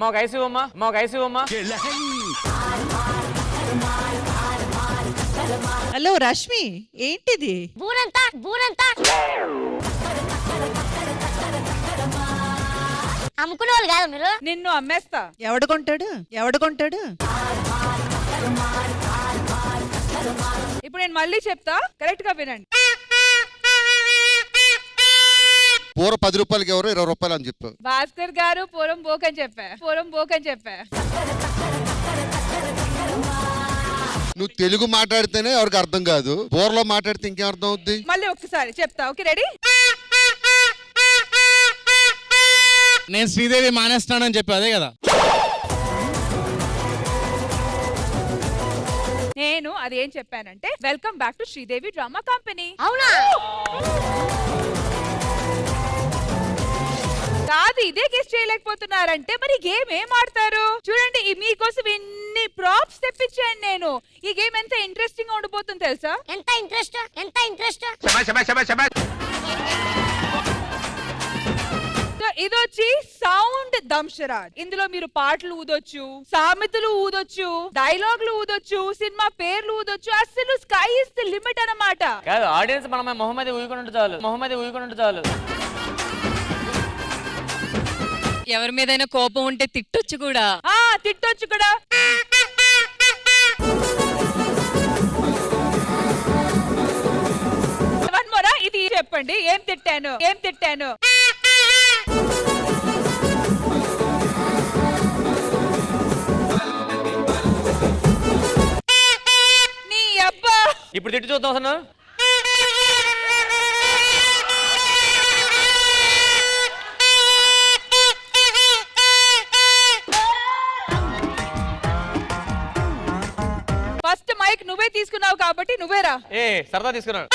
ఒక ఐస్ ఇవ్వమ్మా, ఒక ఐస్ ఇవ్వమ్మా. హలో రష్మి, ఏంటిది? బూరంతా అమ్ముకునే వాళ్ళు కాదు మీరు. నిన్ను అమ్మేస్తా. ఎవడు కొంటాడు? ఇప్పుడు నేను మళ్ళీ చెప్తా, కరెక్ట్ గా వినండి. పూర 10 రూపాయలకి ఎవరు 20 రూపాయలు అని చెప్పావు. భాస్కర్ గారు పూరం బోకని చెప్పా. నువ్వు తెలుగు మాట్లాడితేనే ఎవరికి అర్థం కాదు, పూరలో మాట్లాడితే ఇంకేం అర్థం అవుద్ది? మళ్ళీ ఒక్కసారి చెప్తా, ఓకే రెడీ? నేను శ్రీదేవి మానేస్తానని చెప్పి అదే కదా. నేను అదేం చెప్పానంటే welcome back to Sridevi drama company. అవునా? కాదు, ఇదే గెస్ట్ చేయలేకపోతున్నారంటే మరి గేమ్ ఏం ఆడతారు? చూడండి, మీకోసం ఎన్ని ప్రాప్స్ తెప్పించాను నేను. ఈ గేమ్ ఎంత ఇంట్రెస్టింగ్ గా ఉండిపోతుంది తెలుసా? ఎంత ఇంట్రెస్ట్. ఇది వచ్చి సౌండ్ దంశరాజ్. ఇందులో మీరు పాటలు ఊదొచ్చు, సామెతలు ఊదొచ్చు, డైలాగులు ఊదొచ్చు, సినిమా పేర్లు ఊదొచ్చు. అసలు స్కై ఇస్ ది లిమిట్ అన్నమాట. కాదు, ఆడియన్స్ మన మొహమ్మద్ ఊయకుండా చాలు. ఎవరి మీదైనా కోపం ఉంటే తిట్టొచ్చు కూడా. తిట్టొచ్చు కూడా. వన్ మోరా, ఇది చెప్పండి, ఏం తిట్టాను? నీ అబ్బా. ఇప్పుడు తిట్టి చూద్దాం అసలు. ఫస్ట్ మైక్ నువ్వే తీసుకున్నావు కాబట్టి నువ్వేరా. సరదా తీసుకున్నాను.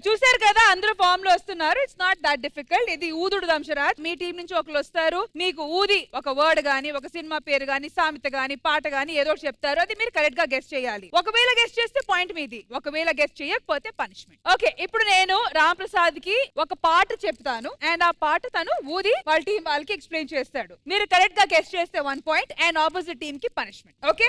చూసారు కదా, అందరూ ఫామ్ లో వస్తున్నారు. It's not that difficult. ఇది ఊదుడు దంశరాజ్. మీ టీం నుంచి ఒకరు వస్తారు, మీకు ఊది ఒక వర్డ్ గానీ, ఒక సినిమా పేరు గానీ, సామెత గానీ, పాట గానీ ఏదో ఒకటి చెప్తారు. అది మీరు కరెక్ట్ గా గెస్ట్ చేయాలి. ఒకవేళ గెస్ట్ చేస్తే పాయింట్ మీది, ఒకవేళ గెస్ట్ చేయకపోతే పనిష్మెంట్. ఓకే, ఇప్పుడు నేను రామ్ ప్రసాద్ కి ఒక పాట చెప్తాను అండ్ ఆ పాట తను ఊది వాళ్ళ టీం వాళ్ళకి ఎక్స్ప్లెయిన్ చేస్తాడు. మీరు కరెక్ట్ గా గెస్ట్ చేస్తే 1 పాయింట్ అండ్ ఆపోజిట్ టీం కి పనిష్మెంట్. ఓకే,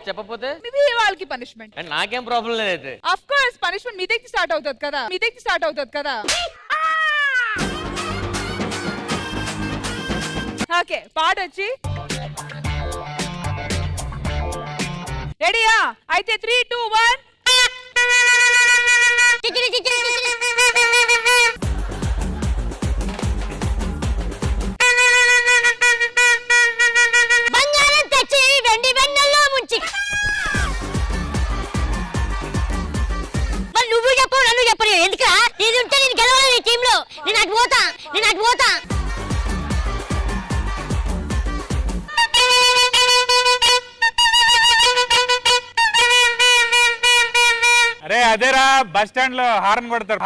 చెప్పకపోతే వాళ్ళకి పనిష్మెంట్. నాకేం ప్రాబ్లం లేదు. ఆఫ్ కోర్స్ పనిష్మెంట్ మీ దగ్గర స్టార్ట్ అవుతుంది కదా. ఓకే, పాట వచ్చి రెడీయా? అయితే 3, 2, 1. బంగారం తెచ్చి వెండి వెన్నెల్లో ముంచి. మరి నువ్వు చెప్పు, నన్ను చెప్పరు ఎందుకురా? ఇది ఉంటే నేను గెలవాలి ఈ టీంలో. నేను అటు పోతా. అరే అదేరా, బస్ స్టాండ్ లో హారన్ కొడతారు.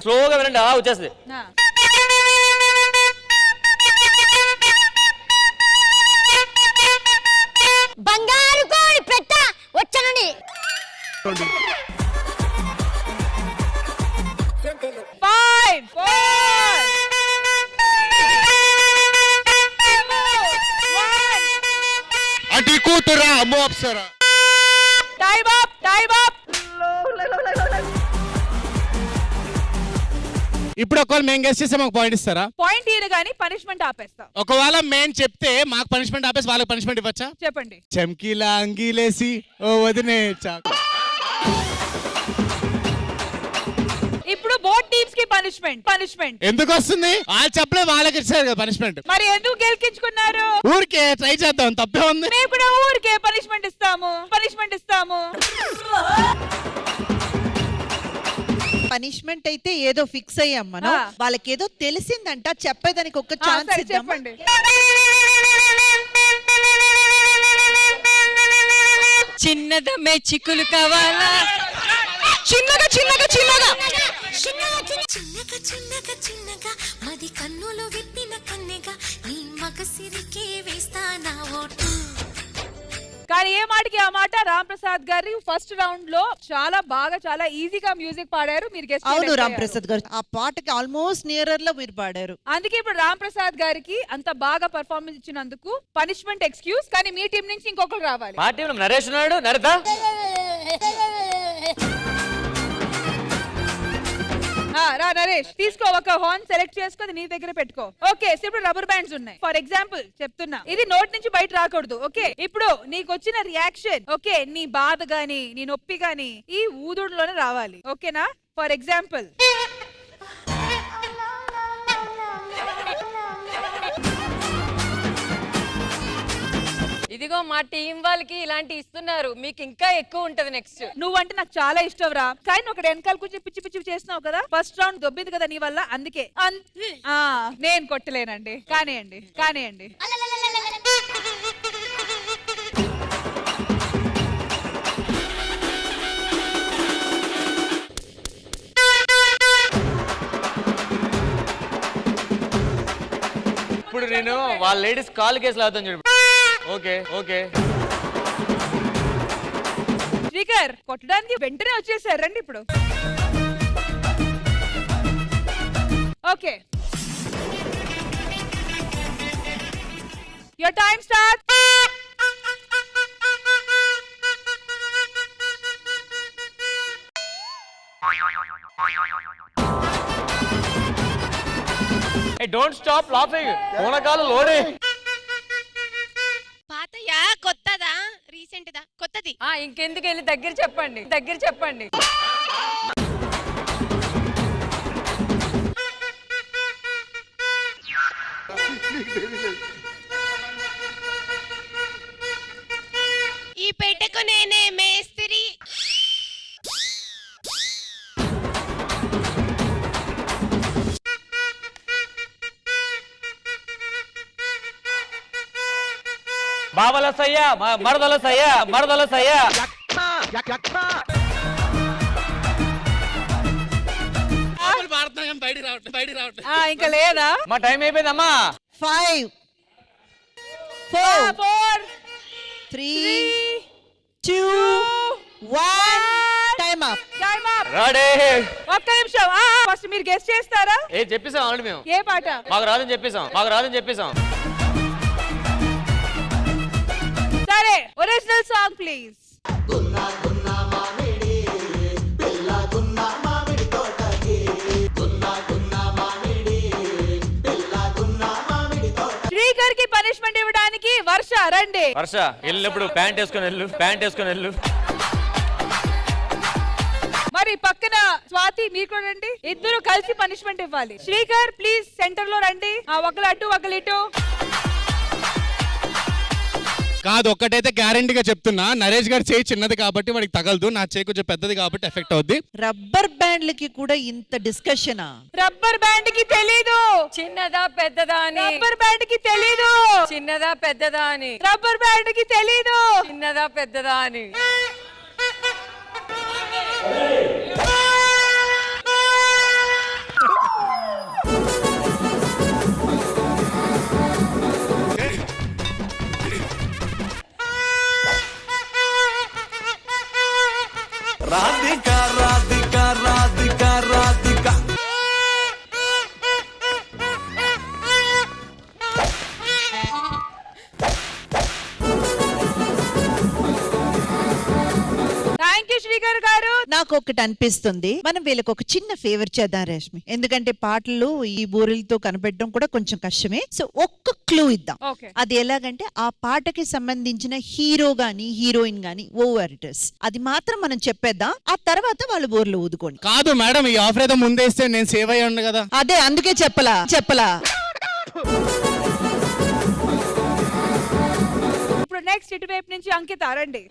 స్లోగా వినండి, వచ్చేస్తుంది. బంగారు కోడి పెట్ట వచ్చనండి. 5, 4, 1. అటు కూతురా అమ్మో అప్సరా. Time up. ఇప్పుడు ఒకవేళ మేము గెస్ట్ చేస్తే మాకు పాయింట్ ఇస్తారా? పాయింట్ ఇయ్యను గానీ పనిష్మెంట్ ఆపేస్తా. ఒకవేళ మేము చెప్తే మాకు పనిష్మెంట్ ఆపేసి వాళ్ళకి పనిష్మెంట్ ఇవ్వచ్చా? చెప్పండి. చమ్కీలా అంగీలేసి ఓ వదినే చాకు. ఇప్పుడు బోత్ టీమ్స్ కి పనిష్మెంట్ ఎందుకు వస్తుంది? వాళ్ళు చెప్పలే, వాళ్ళకి ఇచ్చారు కదా పనిష్మెంట్. మరి ఎందుకు గెలికించుకున్నారు? ఊరికే ట్రై చేద్దాం, తప్పే ఉంది. మేము కూడా ఊరికే పనిష్మెంట్ ఇస్తాము. పనిష్మెంట్ అయితే ఏదో ఫిక్స్ అయ్యాం మనం. వాళ్ళకి ఏదో తెలిసిందంట, చెప్పేదానికి ఒక ఛాన్స్ చెప్పండి. చిన్నదమ్మే చిక్కులు కావాలా? చిన్నగా మది కన్నులో విప్పిన కన్నెగా నీ మగ కానీ ఏ మాటకి ఆ మాట రామ్ ప్రసాద్ గారి ఫస్ట్ రౌండ్ లో చాలా బాగా చాలా ఈజీగా మ్యూజిక్ పాడారు. మీరు గెస్ట్ అవును రామ్ ప్రసాద్ గారు, ఆ పాటకి ఆల్మోస్ట్ నియరర్ లో మీరు పాడారు. అందుకే ఇప్పుడు రామ్ ప్రసాద్ గారికి అంత బాగా పర్ఫార్మెన్స్ ఇచ్చినందుకు పనిష్మెంట్ ఎక్స్క్యూజ్. కానీ మీ టీం నుంచి ఇంకొకరు రావాలి. మా టీంలో నరేష్ ఉన్నాడు. నరేదా రా నరేష్, తీసుకో ఒక హార్న్ సెలెక్ట్ చేసుకొని నీ దగ్గర పెట్టుకో. ఓకే, ఇప్పుడు రబ్బర్ బ్యాండ్స్ ఉన్నాయి. ఫర్ ఎగ్జాంపుల్ చెప్తున్నా, ఇది నోట్ నుంచి బయట రాకూడదు. ఓకే, ఇప్పుడు నీకు వచ్చిన రియాక్షన్, ఓకే, నీ బాధ గాని నీ నొప్పి గాని ఈ ఊదుడులోనే రావాలి. ఓకేనా? ఫర్ ఎగ్జాంపుల్ ఇదిగో మా టీం వాళ్ళకి ఇలాంటి ఇస్తున్నారు, మీకు ఇంకా ఎక్కువ ఉంటది నెక్స్ట్. నువ్వంటే నాకు చాలా ఇష్టం రా, కానీ ఒక వెనకాల కూర్చొని పిచ్చి పిచ్చి చేస్తున్నావు కదా. ఫస్ట్ రౌండ్ దొబ్బింది కదా నీ వల్ల, అందుకే నేను కొట్టలేనండి. కానియండి. ఇప్పుడు నేను వాళ్ళ లేడీస్ కాల్ కేసులు అవుతాను చూడు. ఓకే శ్రీకర్ కొట్టడానికి వెంటనే వచ్చేసారు. రండి ఇప్పుడు. Okay, your time start. Don't stop laughing. పూనకాలు లోడే. పాతయా కొత్తదా రీసెంట్ దా? కొత్తది. ఇంకెందుకు వెళ్ళి దగ్గర చెప్పండి. ఈ పెట్టెకు నేనే మేస్త్రి. బావల సయ్యా, మరదల సయ్యా. ఇంకా లేదా? మా టైం అయిపోయిందమ్మా. 5 4 4 3 2 1 టైమ్ అప్. రెడీ. ఒక్క నిమిషం. ఫస్ట్ మీరు గెస్ట్ చేస్తారా? చెప్పేసాం ఆల్రెడీ మేము. ఏ పాట? మాకు రాదని చెప్పేసాం. సరే, ఒరిజినల్ సాంగ్ ప్లీజ్. శ్రీకర్ కి పనిష్మెంట్ ఇవ్వడానికి వర్ష రండి. వర్ష వెళ్ళినప్పుడు ప్యాంట్ వేసుకొని వెళ్ళు. మరి పక్కన స్వాతి మీరు కూడా రండి. ఇద్దరు కలిసి పనిష్మెంట్ ఇవ్వాలి. శ్రీకర్ ప్లీజ్ సెంటర్ లో రండి. ఒకళ్ళు అటు ఒకళ్ళు ఇటు. కాదు, ఒక్కటైతే గ్యారంటీగా చెప్తున్నా, నరేష్ గారు చేయి చిన్నది కాబట్టి వాడికి తగలదు, నా చేయి కొంచెం పెద్దది కాబట్టి ఎఫెక్ట్ అవుద్ది. రబ్బర్ బ్యాండ్లకి కూడా ఇంత డిస్కషనా? రబ్బర్ బ్యాండ్ కి తెలీదు చిన్నదా పెద్దదా అని. రబ్బర్ బ్యాండ్ కి తెలీదు చిన్నదా పెద్దదా అని. రబ్బర్ బ్యాండ్ కి తెలీదు చిన్నదా పెద్దదా అని. రాధికా రాధికా రాధికా రాధికా థ్యాంక్ యూ శ్రీకర్ గారు. నాకు ఒకటి అనిపిస్తుంది, మనం వీళ్ళకి ఒక చిన్న ఫేవర్ చేద్దాం రేష్మి. ఎందుకంటే పాటలు ఈ బూరెలతో కనిపెట్టడం కూడా కొంచెం కష్టమే. సో ఒక్క క్లూ ఇద్దాం. ఓకే. అది ఎలాగంటే ఆ పాటకి సంబంధించిన హీరో గాని హీరోయిన్ గాని ఓవర్టర్స్ అది మాత్రం మనం చెప్పేద్దాం. ఆ తర్వాత వాళ్ళు బోర్లు ఊదుకోండి. కాదు మేడం, ఈ ఆఫర్ ఏదో ముందేస్తే నేను సేవ్ అయ్యాను కదా. అదే అందుకే చెప్పలా. ఇప్పుడు నెక్స్ట్ ఇటువైపు నుంచి అంకిత రండి.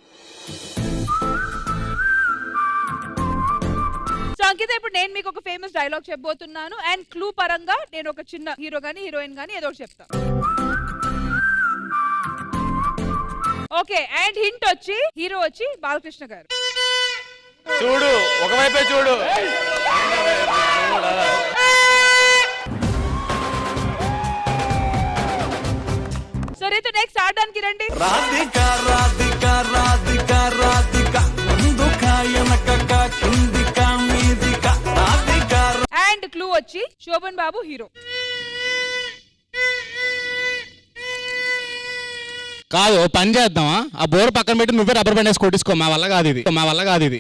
సో అంకిత, ఇప్పుడు నేను మీకు ఒక ఫేమస్ డైలాగ్ చెప్పబోతున్నాను. అండ్ క్లూ పరంగా నేను ఒక చిన్న హీరో గానీ హీరోయిన్ గానీ ఏదో ఒకటి చెప్తాను. ఓకే, అండ్ హింట్ వచ్చి హీరో వచ్చి బాలకృష్ణ గారు. చూడు, ఒకవైపే చూడు. సరే, నెక్స్ట్ ఆడడానికి రండి. రాధికా రాధికా రాధిక రాధిక ముందుక వెనకక కిందిక మీదిక రాధిక అండ్ క్లూ వచ్చి శోభన్ బాబు హీరో. కాదు ఓ పని చేద్దామా, ఆ బోర్ పక్కన పెట్టి నువ్వే రబ్బర్ బ్యాండ్ వేసి కొట్టించుకో. మా వల్ల కాదు ఇది, మా వల్ల కాదు ఇది.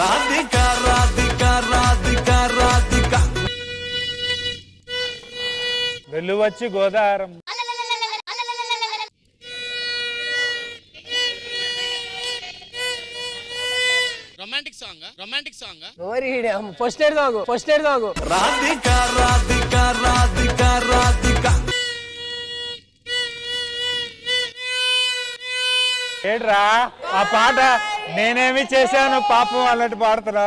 రాధిక రాధిక రాధిక రాధిక వెల్లువచ్చి గోదావరం. Romantic song, romantic song. First aid తాగు రాధిక రాధిక రాధిక రాధిక ఏడ్రా ఆ పాట నేనేమి చేశాను పాపం అన్నట్టు పాడుతున్నా.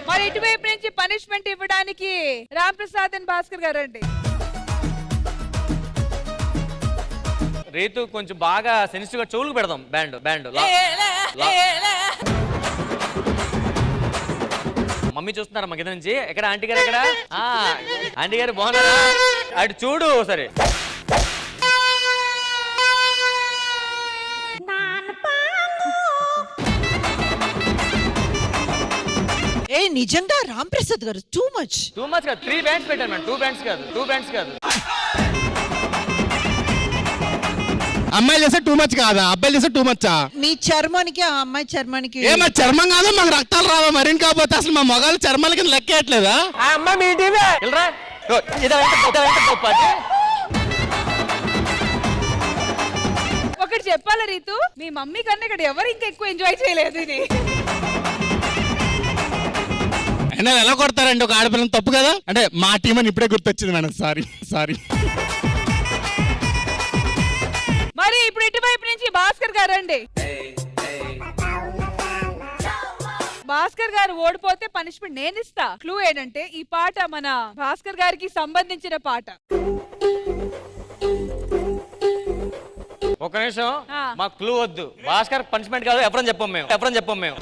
మరి ఇటువైపు నుంచి పనిష్మెంట్ ఇవ్వడానికి రామ్ ప్రసాద్ అండ్ భాస్కర్ గారు అండి. రీతు కొంచెం బాగా సెన్సిటివ్ గా చెవులకు పెడదాం. బ్యాండ్ బ్యాండ్ మమ్మీ చూస్తున్నారా మా కింద నుంచి? ఎక్కడ ఆంటీ గారు? ఎక్కడ ఆంటీ గారు బాగున్నారా? అటు చూడు సరే. ఏ నిజంగా రామ్ ప్రసాద్ గారు టూ మచ్ కాదు, 3 బ్యాండ్స్ పెట్టాను మేడం. 2 బ్యాండ్స్ కాదు. అమ్మాయిలు చేస్తే టూ మచ్ కాదా, అబ్బాయిలు చేస్తే టూ మచ్చా? నీ చర్మానికి ఆ అమ్మాయి చర్మానికి ఏమో చర్మం కాదు, మాకు రక్తాలు రావా? మరేం కాకపోతే అసలు మా మొగాలు చర్మాల కింద లెక్కేయట్లేదా? ఒకటి చెప్పాలా రీతు, మీ మమ్మీ కన్నా ఇక్కడ ఎవరు ఇంకా ఎక్కువ ఎంజాయ్ చేయలేదు ఇది. అయినా ఎలా కొడతారండి ఒక ఆడపిల్లని? తప్పు కదా. అంటే మా టీం అని ఇప్పుడే గుర్తొచ్చింది మేడం, సారీ. మరి ఇప్పుడు ఇటువైపు నుంచి భాస్కర్ గారు అండి. భాస్కర్ గారు ఓడిపోతే పనిష్మెంట్ నేను ఇస్తా. క్లూ ఏంటంటే ఈ పాట మన భాస్కర్ గారికి సంబంధించిన పాట. ఒక నిమిషం, మా క్లూ వద్దు. భాస్కర్ పనిష్మెంట్ కాదు, ఎవరని చెప్పం మేము.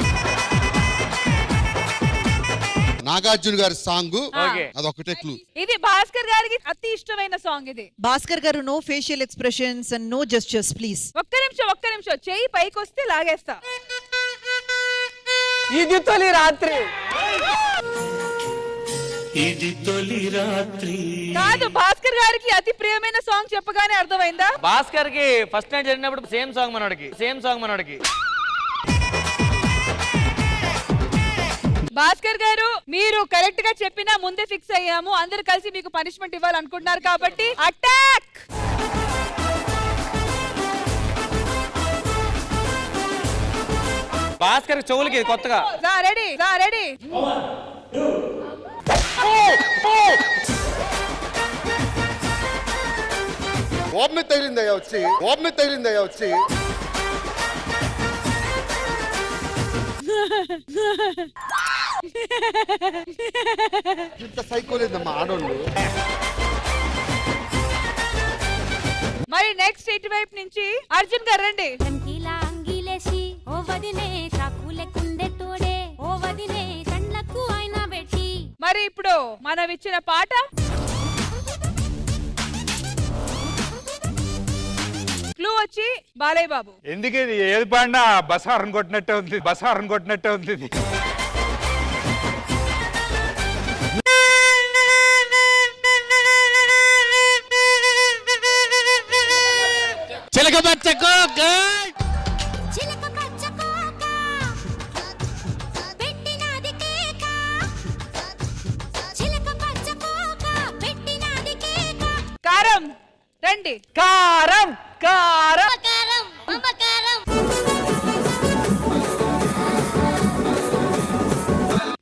నాగార్జున గారి సాంగ్, ఓకే అదొకటే క్లూ. ఇది భాస్కర్ గారికి అతి ఇష్టమైన సాంగ్ ఇది. భాస్కర్ గారు no facial expressions and no gestures please. ఒక్క నిమిషం చెయ్యి పైకి వస్తే లాగేస్తా. ఇది తొలి రాత్రి. కాదు, భాస్కర్ గారికి అతి ప్రియమైన సాంగ్ చెప్పగానే అర్థమైందా? భాస్కర్ కి ఫస్ట్ నైట్ జరిగినప్పుడు సేమ్ సాంగ్ మనోడికి. భాస్కర్ గారు మీరు కరెక్ట్ గా చెప్పినా ముందే ఫిక్స్ అయ్యాము. అందరు కలిసి మీకు పనిష్మెంట్ ఇవ్వాలనుకుంటున్నారు కాబట్టి అటాక్. భాస్కర్ చెవులకి కొత్తగా రెడీ. ఓం మీద తగిలిందయ్యా వచ్చి ఇంత సైకోలేదమ్మా ఆడోళ్ళు. మరి నెక్స్ట్ ఇటువైపు నుంచి అర్జున్ గారు రండి. మరి ఇప్పుడు మనం ఇచ్చిన పాట క్లూ వచ్చి బాలయ్య బాబు. ఎందుకు ఇది ఏది పాడినా బసారం కొట్టినట్టే ఉంది ఇది. చిలక పచ్చకో కారం రండి. కారం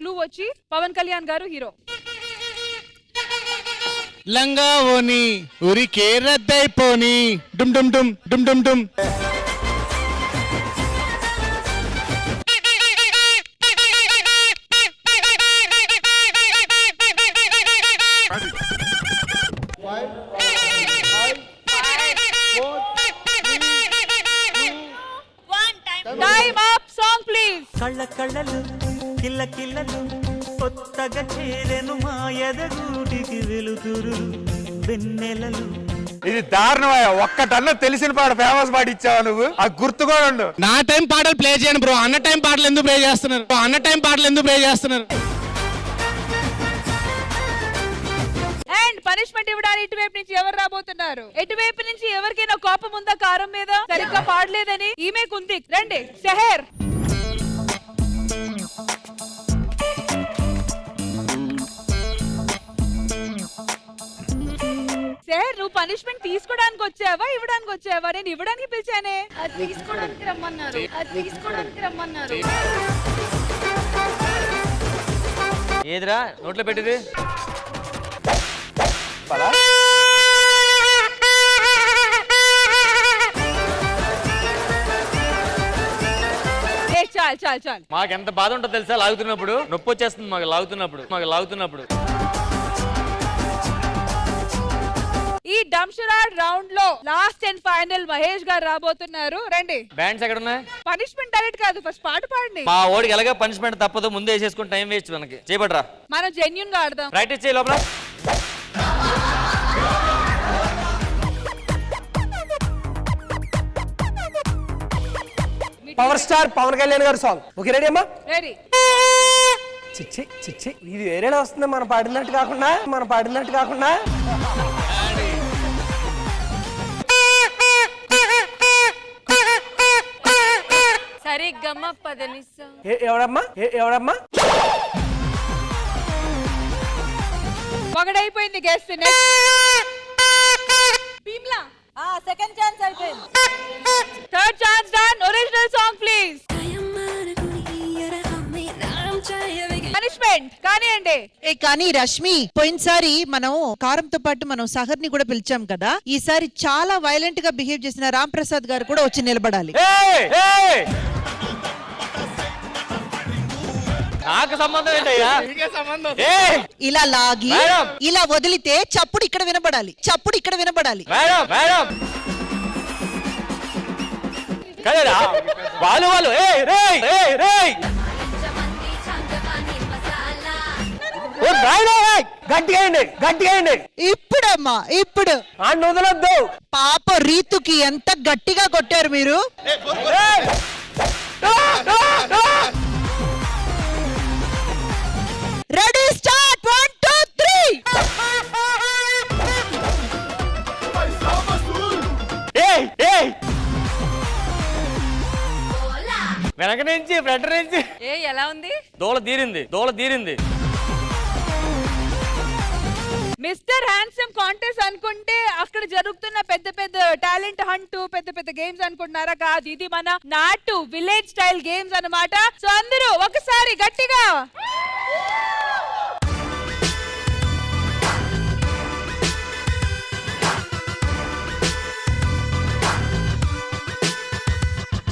క్లూ వచ్చి పవన్ కళ్యాణ్ గారు హీరో. లంగా ఓని ఉరికే రద్దయిపోని డుమ్ డుమ్ డుమ్ డుమ్ డుమ్ డుమ్. Time up, song please. కళ్ళ కళ్ళలు కిల్ల కిల్లలు కొత్తగా చేరెను మా ఎదగూటికి వెలుతురు వెన్నెలలు. ఇది దారుణమయ్యా. ఒక్కటన్నా తెలిసిన పాట ఫేమస్ పాట ఇచ్చావా నువ్వు? ఆ గుర్తు కూడా ఉండు. నా టైం పాటలు ప్లే చేయను బ్రో. అన్న టైం పాటలు ఎందుకు ప్లే చేస్తున్నారు? అన్న టైం పాటలు ఎందుకు ప్లే చేస్తున్నారు? అండ్ పనిష్మెంట్ ఇవ్వడానికి ఇటువైపు నుంచి ఎవరు రాబోతున్నారు? ఎటువైపు నుంచి ఎవరికైనా కోపం ఉందా కారం మీద? సరిగ్గా పాడలేదని ఈమెకు ఉంది. రండి సెహర్. సార్ నువ్వు పనిష్మెంట్ తీసుకోవడానికి వచ్చావా ఇవ్వడానికి వచ్చావా? నేను ఇవ్వడానికి పిలిచానే. తీసుకోవడానికి రమ్మన్నారు. ఏదిరా నోట్లో పెట్టింది? ఏ చాలు చాలు చాలు. మాకు ఎంత బాధ ఉంటుందో తెలుసా? లాగుతున్నప్పుడు నొప్పి వచ్చేస్తుంది మాకు లాగుతున్నప్పుడు. ఈ డంషరాడ్ రౌండ్ లో లాస్ట్ అండ్ ఫైనల్ మహేష్ గారు రాబోతున్నారు. రండి. బ్యాండ్స్ ఎక్కడ ఉన్నాయి? పనిష్మెంట్ డైరెక్ట్ కాదు, ఫస్ట్ పాట పాడండి. మా ఓడికి ఎలాగ పనిష్మెంట్ తప్పదు, ముందే వేసేసుకుని టైం వేస్ట్ మనకి. చేపట్రా, మనం జెన్యూన్ గా ఆడదాం. ప్రాక్టీస్ చేయి లోపల. పవర్ స్టార్ పవన్ కళ్యాణ్ గారు సాంగ్. ఓకే రెడీ అమ్మా? రెడీ. చిచ్చి చిచ్చి ఇది వేరేలా వస్తుంది మనం పాడినట్టు కాకుండా. సరిగ్గమ్మ పదనిసా. ఎవడమ్మా? ఒకడైపోయింది గెస్ట్. భీమ్లా సెకండ్ ఛాన్స్ అయిపోయింది. Third chance done. Original song please. Punishment కానివ్వండి. కానీ రష్మి, పోయినసారి మనం కారంతో పాటు మనం సహర్ ని కూడా పిలిచాం కదా, ఈసారి చాలా వైలెంట్ గా బిహేవ్ చేసిన రామ్ ప్రసాద్ గారు కూడా వచ్చి నిలబడాలి. నాకు సంబంధం ఏంటయ్యా? ఇలా లాగి మేడం. ఇలా వదిలితే చప్పుడు ఇక్కడ వినబడాలి. మేడం కదరా వాళ్ళు గట్టిగా ఇప్పుడమ్మా ఇప్పుడు వదలొద్దు. పాప రీతుకి ఎంత గట్టిగా కొట్టారు మీరు. Ready start 1 2 3. వెనక నుంచి ఫ్రంట్ నుంచి ఎలా ఉంది? దోళ తీరింది. మిస్టర్ హ్యాండ్సమ్ కాంటెస్ట్ అనుకుంటే అక్కడ జరుగుతున్న పెద్ద పెద్ద టాలెంట్ హంట్, పెద్ద పెద్ద గేమ్స్ అనుకుంటున్నారా? కాదు, ఇది మన నాటు విలేజ్ స్టైల్ గేమ్స్ అన్నమాట. సో అందరూ ఒకసారి గట్టిగా